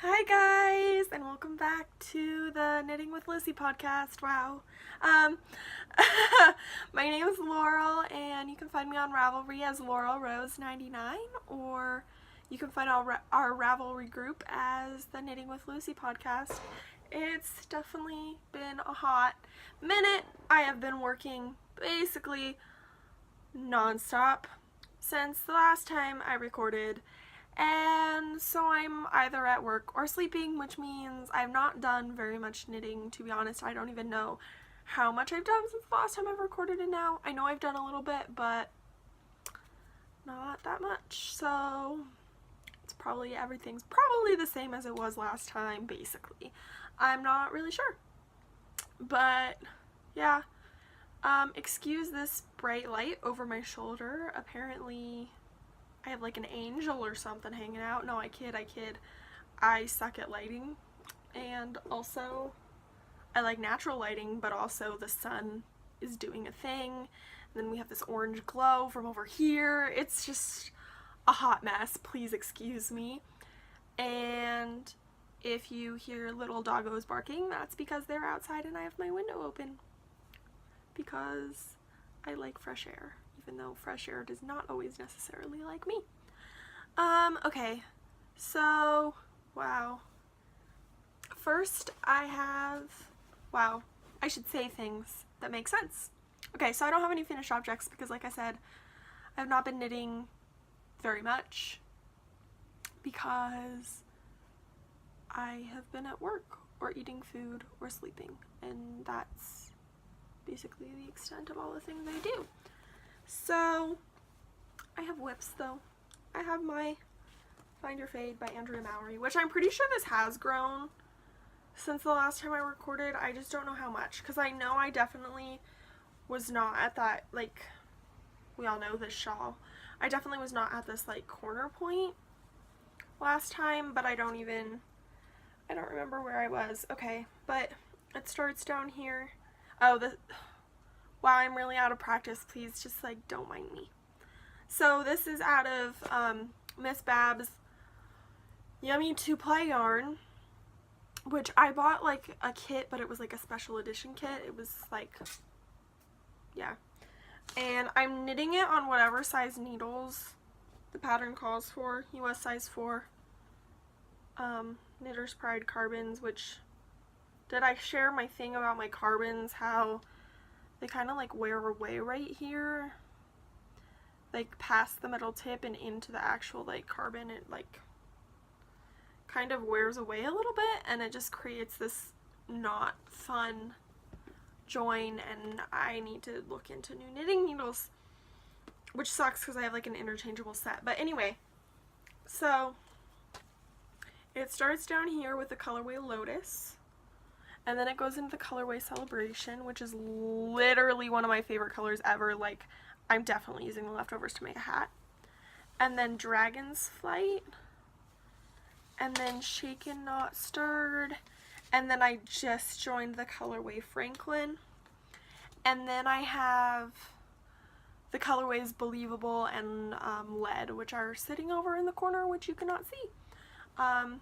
Hi guys, and welcome back to the Knitting with Lucy podcast. Wow. Um, my name is Laurel, and you can find me on Ravelry as Laurel Rose 99, or you can find our Ravelry group as the Knitting with Lucy podcast. It's definitely been a hot minute. I have been working basically non-stop since the last time I recorded. And so I'm either at work or sleeping, which means I've not done very much knitting. To be honest, I don't even know how much I've done since the last time I've recorded it now. I know I've done a little bit, but not that much. So everything's probably the same as it was last time, basically. I'm not really sure. But yeah, excuse this bright light over my shoulder. Apparently I have like an angel or something hanging out. No, I kid. I suck at lighting, and also I like natural lighting, but also the sun is doing a thing, and then we have this orange glow from over here. It's just a hot mess. Please excuse me. And if you hear little doggos barking, that's because they're outside and I have my window open, because I like fresh air, even though fresh air does not always necessarily like me. Okay, so, wow. First, I should say things that make sense. Okay, so I don't have any finished objects because, like I said, I have not been knitting very much because I have been at work or eating food or sleeping, and that's basically the extent of all the things I do. So, I have whips though. I have my Find Your Fade by Andrea Mowry, which I'm pretty sure this has grown since the last time I recorded. I just don't know how much, because I know I definitely was not at that, like, we all know this shawl. I definitely was not at this, like, corner point last time, but I don't remember where I was. Okay, but it starts down here. Oh, wow, I'm really out of practice. Please just, like, don't mind me. So this is out of Miss Bab's Yummy 2-ply yarn, which I bought like a kit, but it was like a special edition kit. It was like, yeah. And I'm knitting it on whatever size needles the pattern calls for. US size 4. Knitter's Pride carbons, which, did I share my thing about my carbons, how they kind of like wear away right here, like past the metal tip and into the actual like carbon. It like kind of wears away a little bit, and it just creates this not fun join, and I need to look into new knitting needles, which sucks because I have like an interchangeable set. But anyway, so it starts down here with the colorway Lotus, and then it goes into the colorway Celebration, which is literally one of my favorite colors ever. Like, I'm definitely using the leftovers to make a hat. And then Dragon's Flight. And then Shaken Not Stirred. And then I just joined the colorway Franklin. And then I have the colorways Believable and Lead, which are sitting over in the corner, which you cannot see. And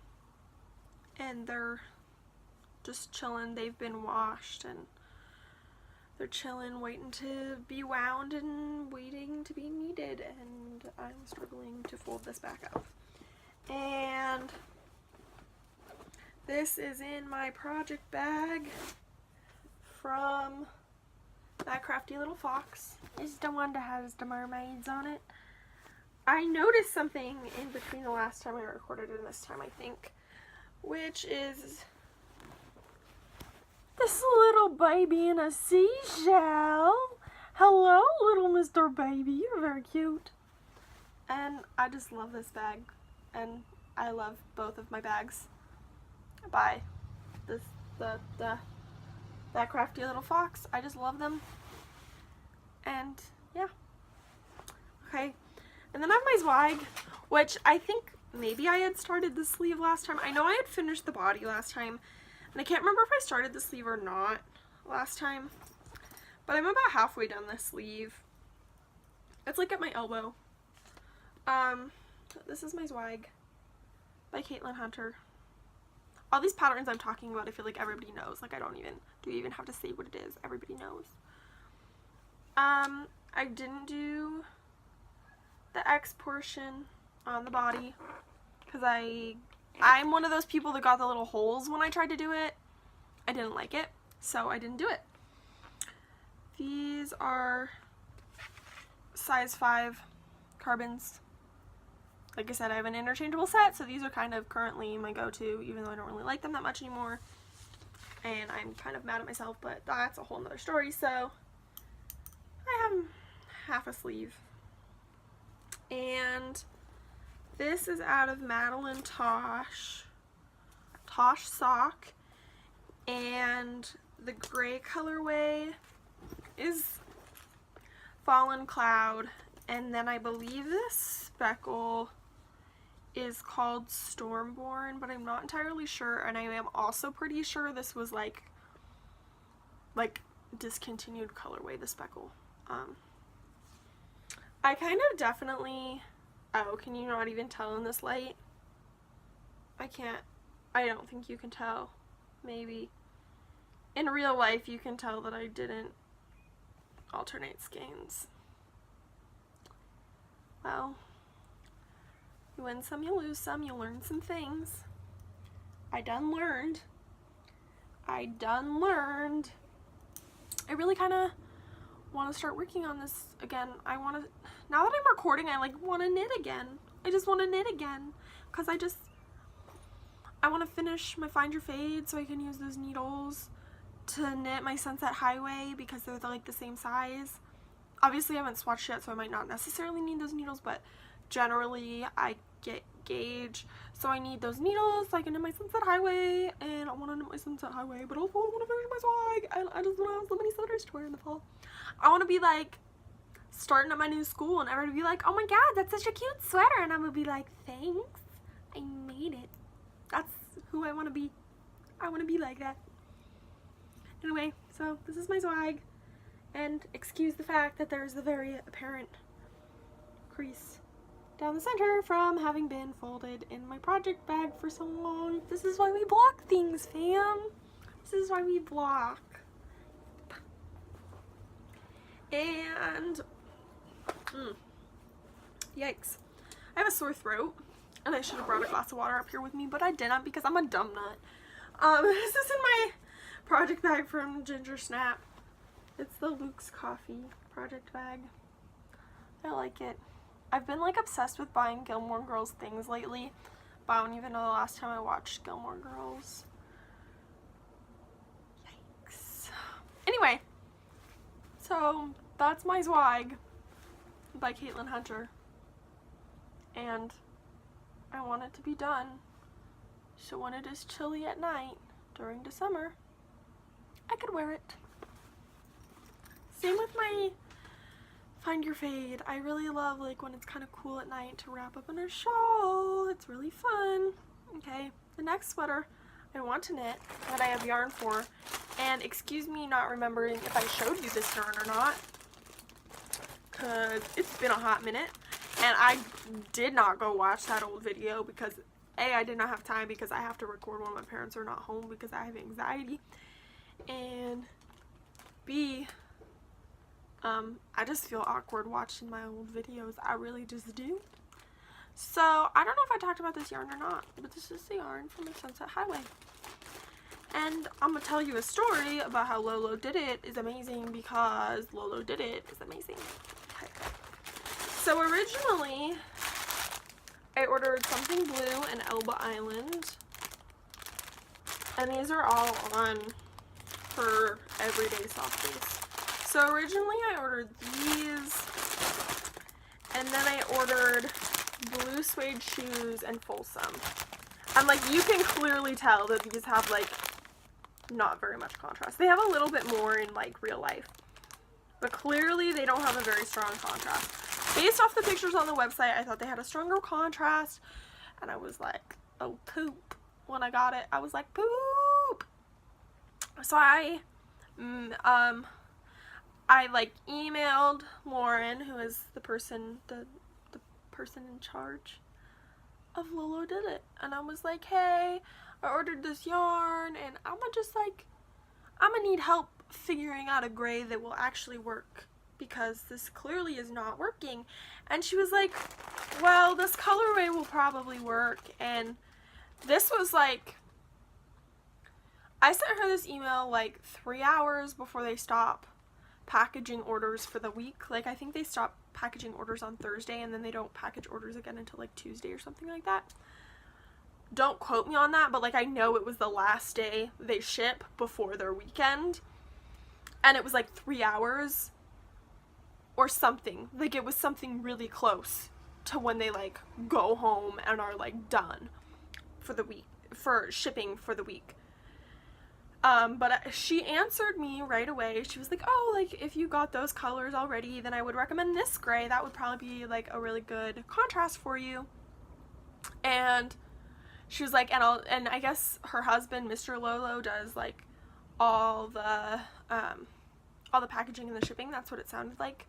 they're just chilling. They've been washed, and they're chilling, waiting to be wound and waiting to be kneaded, and I'm struggling to fold this back up. And this is in my project bag from that crafty little fox. It's the one that has the mermaids on it. I noticed something in between the last time I recorded and this time, I think, which is this little baby in a seashell. Hello, little Mr. Baby. You're very cute. And I just love this bag. And I love both of my bags by that crafty little fox. I just love them. And yeah. Okay. And then I have my Zweig, which I think maybe I had started the sleeve last time. I know I had finished the body last time, and I can't remember if I started the sleeve or not last time, but I'm about halfway done this sleeve. It's like at my elbow. This is my Zweig by Caitlin Hunter. all these patterns I'm talking about, I feel like everybody knows. Like, do you even have to say what it is? Everybody knows. I didn't do the X portion on the body because I'm one of those people that got the little holes when I tried to do it. I didn't like it, so I didn't do it. These are size 5 carbons. Like I said, I have an interchangeable set, so these are kind of currently my go-to, even though I don't really like them that much anymore. And I'm kind of mad at myself, but that's a whole nother story. So I have half a sleeve. And this is out of Madeline Tosh sock. And the gray colorway is Fallen Cloud. And then I believe this speckle is called Stormborn, but I'm not entirely sure, and I am also pretty sure this was like discontinued colorway, the speckle. I kind of definitely, oh, can you not even tell in this light? I don't think you can tell. Maybe. In real life you can tell that I didn't alternate skeins. Well, you win some, you lose some, you learn some things. I done learned. I really kind of want to start working on this again. Now that I'm recording, I want to knit again. I just want to knit again. Because I want to finish my Find Your Fade so I can use those needles to knit my Sunset Highway because they're like the same size. Obviously I haven't swatched yet, so I might not necessarily need those needles, but generally I get gauge, so I need those needles so I can knit my Sunset Highway, and I want to knit my Sunset Highway, but also I want to finish my swag, and I just want to have so many sweaters to wear in the fall. I want to be like starting at my new school and everybody be like, oh my god, that's such a cute sweater, and I'm gonna be like, thanks, I made it. That's who I want to be. I want to be like that. Anyway, so this is my swag. And excuse the fact that there's a very apparent crease down the center from having been folded in my project bag for so long. This is why we block things, fam. This is why we block. And, yikes. I have a sore throat, and I should have brought a glass of water up here with me, but I didn't because I'm a dumb nut. This is in my project bag from Ginger Snap. It's the Luke's Coffee project bag. I like it. I've been like obsessed with buying Gilmore Girls things lately, but I don't even know the last time I watched Gilmore Girls. Yikes. Anyway, so that's my swag by Caitlin Hunter. And I want it to be done, so when it is chilly at night during the summer, I could wear it. Same with my Find Your Fade. I really love like when it's kind of cool at night to wrap up in a shawl. It's really fun. Okay, the next sweater I want to knit that I have yarn for, and excuse me not remembering if I showed you this yarn or not, because it's been a hot minute, and I did not go watch that old video because A, I did not have time because I have to record when my parents are not home because I have anxiety, and B, I just feel awkward watching my old videos. I really just do. So, I don't know if I talked about this yarn or not, but this is the yarn from the Sunset Highway. And I'm going to tell you a story about how Lolo Did It is amazing because Lolo Did It is amazing. Okay. So, originally, I ordered Something Blue and Elba Island. And these are all on her everyday soft base. So originally I ordered these, and then I ordered blue suede shoes and Folsom. And like you can clearly tell that these have like not very much contrast. They have a little bit more in like real life, but clearly they don't have a very strong contrast. Based off the pictures on the website, I thought they had a stronger contrast, and I was like, oh poop. When I got it, I was like, poop. So I like emailed Lauren, who is the person in charge of Lolo Did It, and I was like, hey, I ordered this yarn, and I'm gonna need help figuring out a gray that will actually work, because this clearly is not working. And she was like, well, this colorway will probably work. And this was like, I sent her this email like 3 hours before they stop packaging orders for the week. Like, I think they stop packaging orders on Thursday, and then they don't package orders again until like Tuesday or something like that. Don't quote me on that, but like, I know it was the last day they ship before their weekend, and it was like 3 hours or something. Like, it was something really close to when they like go home and are like done for the week, for shipping for the week. But she answered me right away. She was like, oh, like, if you got those colors already, then I would recommend this gray. That would probably be like a really good contrast for you. And she was like, and I guess her husband, Mr. Lolo, does like all the packaging and the shipping. That's what it sounded like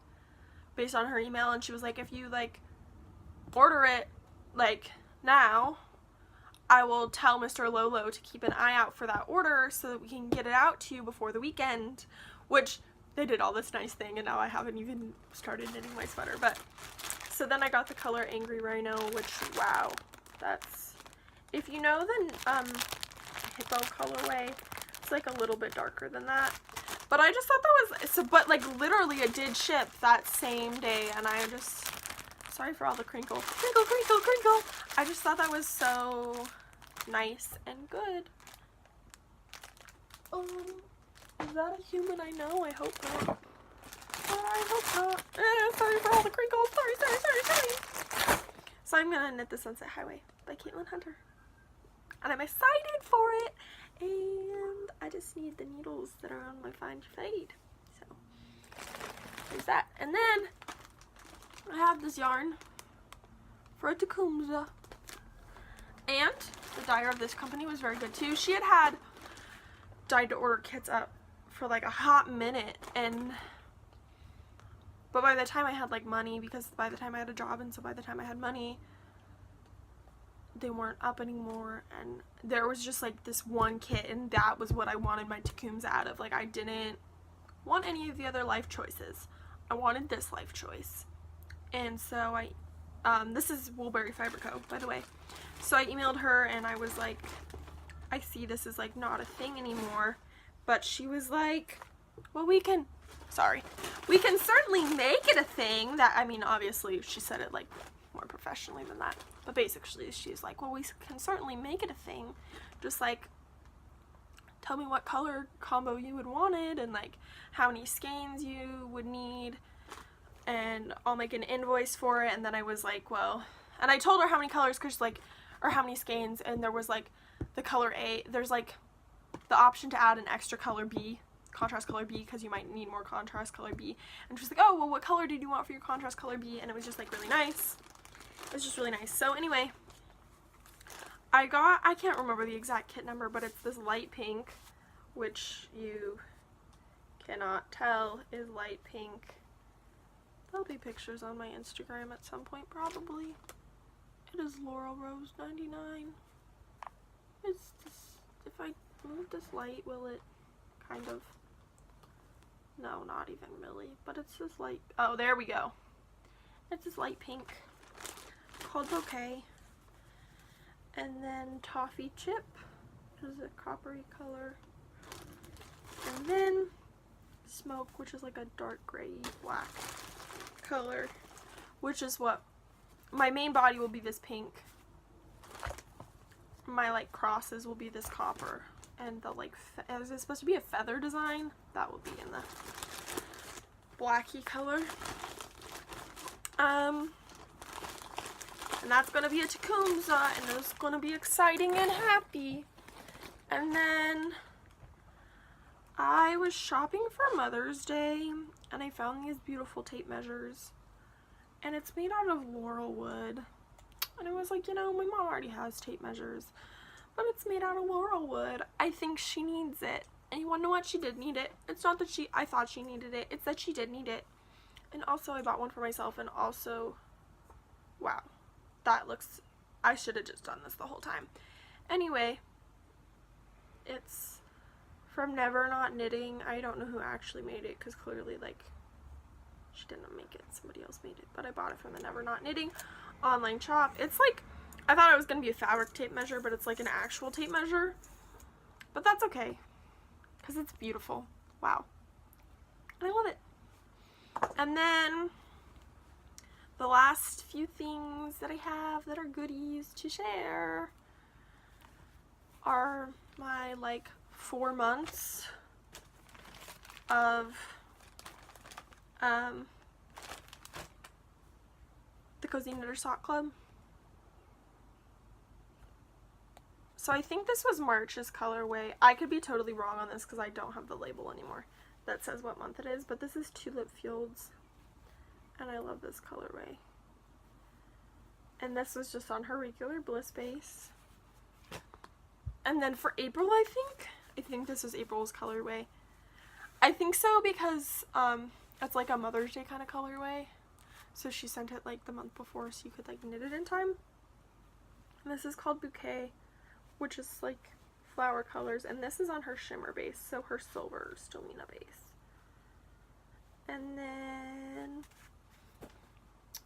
based on her email. And she was like, if you like order it like now, I will tell Mr. Lolo to keep an eye out for that order so that we can get it out to you before the weekend, which they did all this nice thing, and now I haven't even started knitting my sweater. But so then I got the color Angry Rhino, which, wow, that's, if you know the Hippo colorway, it's like a little bit darker than that. But I just thought that was, so, but like literally it did ship that same day, and I just, sorry for all the crinkle. Crinkle, crinkle, crinkle. I just thought that was so nice and good. Is that a human I know? I hope not. I hope not. Sorry for all the crinkles. Sorry. So I'm gonna knit The Sunset Highway by Caitlin Hunter. And I'm excited for it. And I just need the needles that are on my fine fade. So there's that. And then I have this yarn for a Tecumseh, and the dyer of this company was very good too. She had dyed to order kits up for like a hot minute, but by the time I had like money, because by the time I had a job, and so by the time I had money, they weren't up anymore, and there was just like this one kit, and that was what I wanted my Tecumseh out of. Like, I didn't want any of the other life choices. I wanted this life choice. And so this is Woolberry Fiber Co., by the way. So I emailed her, and I was like, I see this is like not a thing anymore. But she was like, well, we can certainly make it a thing. That, I mean, obviously she said it like more professionally than that. But basically she's like, well, we can certainly make it a thing. Just like, tell me what color combo you would want it, and like how many skeins you would need, and I'll make an invoice for it. And then I was like, well, and I told her how many colors, cause like, or how many skeins, and there was like the color A, there's like the option to add an extra color B, contrast color B, because you might need more contrast color B. And she's like, oh, well, what color did you want for your contrast color B? And it was just like really nice. It was just really nice. So anyway, I can't remember the exact kit number, but it's this light pink, which you cannot tell is light pink. There'll be pictures on my Instagram at some point, probably. It is Laurel Rose 99. It's this, if I move this light, will it kind of, no, not even really, but it's this light, oh, there we go. It's this light pink called Bouquet. And then Toffee Chip is a coppery color. And then Smoke, which is like a dark gray black color, which is what my main body will be, this pink. My like crosses will be this copper, and the like is it supposed to be a feather design? That will be in the blacky color. And that's gonna be a Tecumseh, and it's gonna be exciting and happy. And then I was shopping for Mother's Day, and I found these beautiful tape measures, and it's made out of laurel wood. And I was like, you know, my mom already has tape measures, but it's made out of laurel wood. I think she needs it. And you want to know what? She did need it. It's not that I thought she needed it. It's that she did need it. And also I bought one for myself, and also, wow, that looks, I should have just done this the whole time. Anyway, It's from Never Not Knitting. I don't know who actually made it because clearly, like, she didn't make it. Somebody else made it. But I bought it from the Never Not Knitting online shop. It's like, I thought it was going to be a fabric tape measure, but it's like an actual tape measure. But that's okay because it's beautiful. Wow. And I love it. And then the last few things that I have that are goodies to share are my like 4 months of the Cozy Knitter Sock Club. So I think this was March's colorway. I could be totally wrong on this because I don't have the label anymore that says what month it is, but this is Tulip Fields, and I love this colorway. And this was just on her regular Bliss base. And then for April, I think this was April's colorway. I think so because it's like a Mother's Day kind of colorway. So she sent it like the month before so you could like knit it in time. And this is called Bouquet, which is like flower colors, and this is on her shimmer base, so her silver Stomina base. And then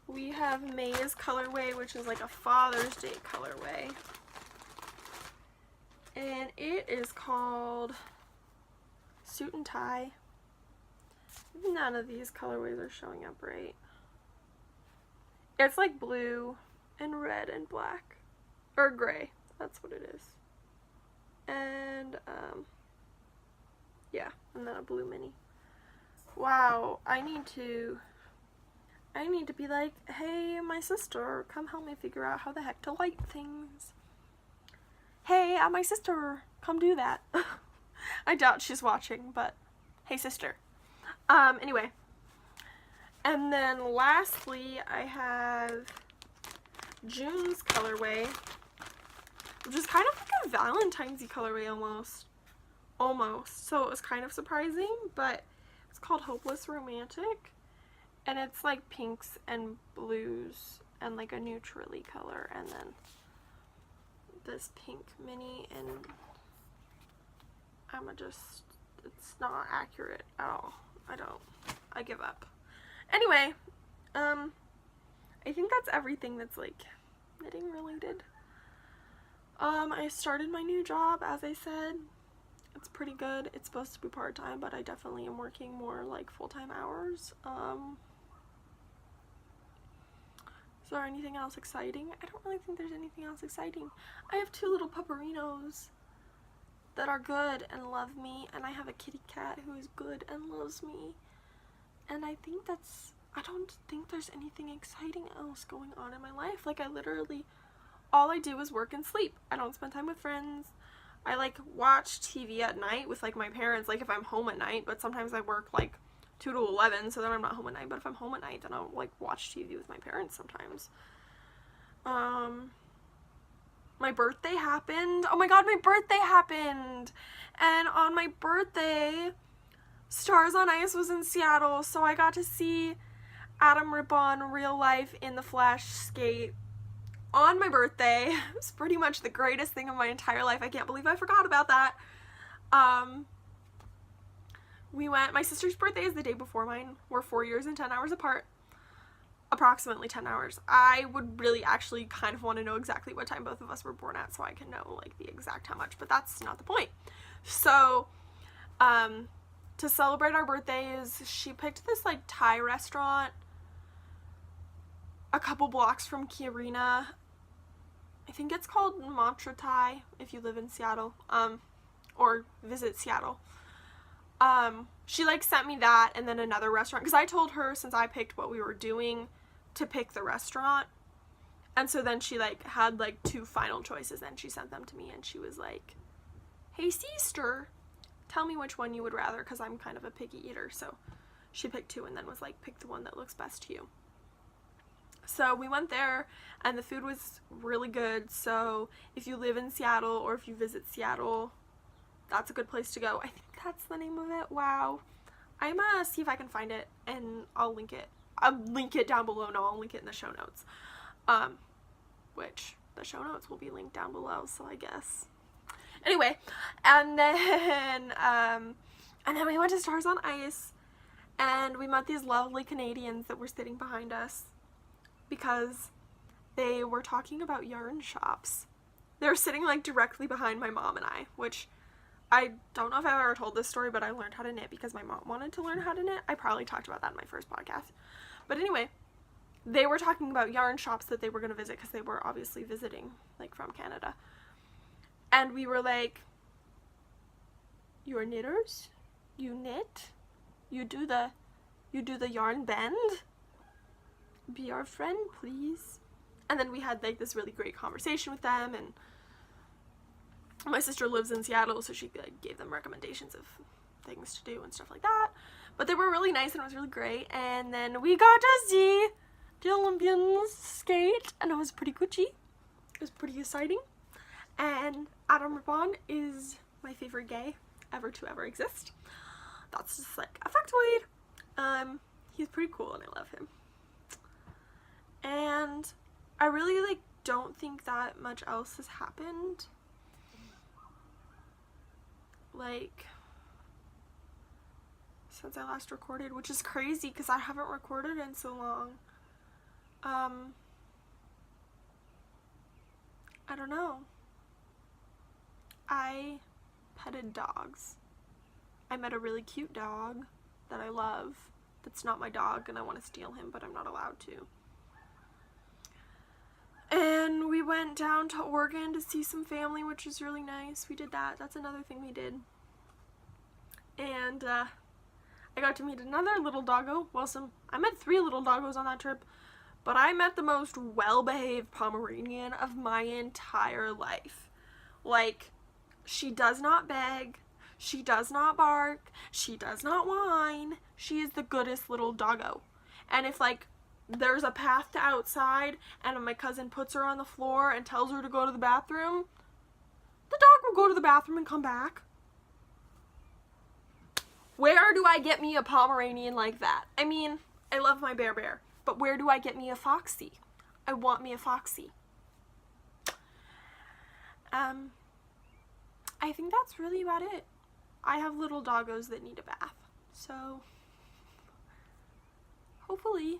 we have May's colorway, which is like a Father's Day colorway, and it is called Suit and Tie. None of these colorways are showing up right. It's like blue and red and black, or gray, that's what it is. And yeah, and then a blue mini. Wow, I need to be like, hey, my sister, come help me figure out how the heck to light things. Hey, my sister, come do that. I doubt she's watching, but hey, sister. Anyway. And then lastly, I have June's colorway, which is kind of like a Valentine's-y colorway almost. So it was kind of surprising, but it's called Hopeless Romantic, and it's like pinks and blues and like a neutrally color, and then this pink mini, and it's not accurate at all. I give up. Anyway, I think that's everything that's like knitting related. I started my new job, as I said. It's pretty good. It's supposed to be part-time, but I definitely am working more like full-time hours. Is there anything else exciting? I don't really think there's anything else exciting. I have 2 little pupperinos that are good and love me, and I have a kitty cat who is good and loves me. And I don't think there's anything exciting else going on in my life. Like, all I do is work and sleep. I don't spend time with friends. I like watch TV at night with like my parents, like if I'm home at night, but sometimes I work like 2 to 11, so then I'm not home at night. But if I'm home at night, then I'll like watch TV with my parents sometimes. My birthday happened. Oh my god, my birthday happened! And on my birthday, Stars on Ice was in Seattle, so I got to see Adam Rippon real life in the flesh skate on my birthday. It was pretty much the greatest thing of my entire life. I can't believe I forgot about that. We went, my sister's birthday is the day before mine. We're 4 years and 10 hours apart. Approximately 10 hours. I would really actually kind of want to know exactly what time both of us were born at so I can know like the exact how much, but that's not the point. So, to celebrate our birthdays, she picked this like Thai restaurant a couple blocks from Kiarina. I think it's called Mantra Thai if you live in Seattle, or visit Seattle. She like sent me that and then another restaurant, because I told her, since I picked what we were doing, to pick the restaurant. And so then she like had like 2 final choices and she sent them to me, and she was like, hey sister, tell me which one you would rather, because I'm kind of a picky eater. So she picked 2 and then was like, pick the one that looks best to you. So we went there and the food was really good. So if you live in Seattle or if you visit Seattle, that's a good place to go. I think that's the name of it. Wow. I'm gonna see if I can find it and I'll link it. I'll link it down below. No, I'll link it in the show notes. Which the show notes will be linked down below, so I guess. Anyway, and then we went to Stars on Ice, and we met these lovely Canadians that were sitting behind us because they were talking about yarn shops. They were sitting like directly behind my mom and I, which I don't know if I've ever told this story, but I learned how to knit because my mom wanted to learn how to knit. I probably talked about that in my first podcast. But anyway, they were talking about yarn shops that they were going to visit because they were obviously visiting, like, from Canada. And we were like, you're knitters? You knit? You do the yarn bend? Be our friend, please. And then we had like this really great conversation with them, and my sister lives in Seattle, so she like gave them recommendations of things to do and stuff like that. But they were really nice and it was really great. And then we got to see the Olympians skate, and it was pretty Gucci. It was pretty exciting. And Adam Rippon is my favorite gay ever to ever exist. That's just like a factoid. He's pretty cool and I love him. And I really like don't think that much else has happened. Like, since I last recorded, which is crazy because I haven't recorded in so long. I don't know. I petted dogs. I met a really cute dog that I love. That's not my dog and I want to steal him, but I'm not allowed to. And we went down to Oregon to see some family, which was really nice. We did that. That's another thing we did. And I got to meet another little doggo. Well, I met 3 little doggos on that trip, but I met the most well-behaved Pomeranian of my entire life. Like, she does not beg, she does not bark, she does not whine. She is the goodest little doggo. And if like there's a path to outside and my cousin puts her on the floor and tells her to go to the bathroom, the dog will go to the bathroom and come back. Where do I get me a Pomeranian like that? I mean, I love my bear, but where do I get me a Foxy? I want me a Foxy. I think that's really about it. I have little doggos that need a bath, so hopefully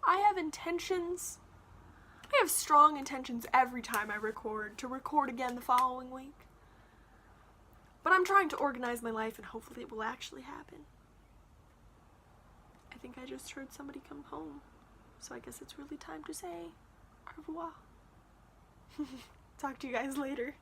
I have intentions. I have strong intentions every time I record to record again the following week. But I'm trying to organize my life and hopefully it will actually happen. I think I just heard somebody come home, so I guess it's really time to say au revoir. Talk to you guys later.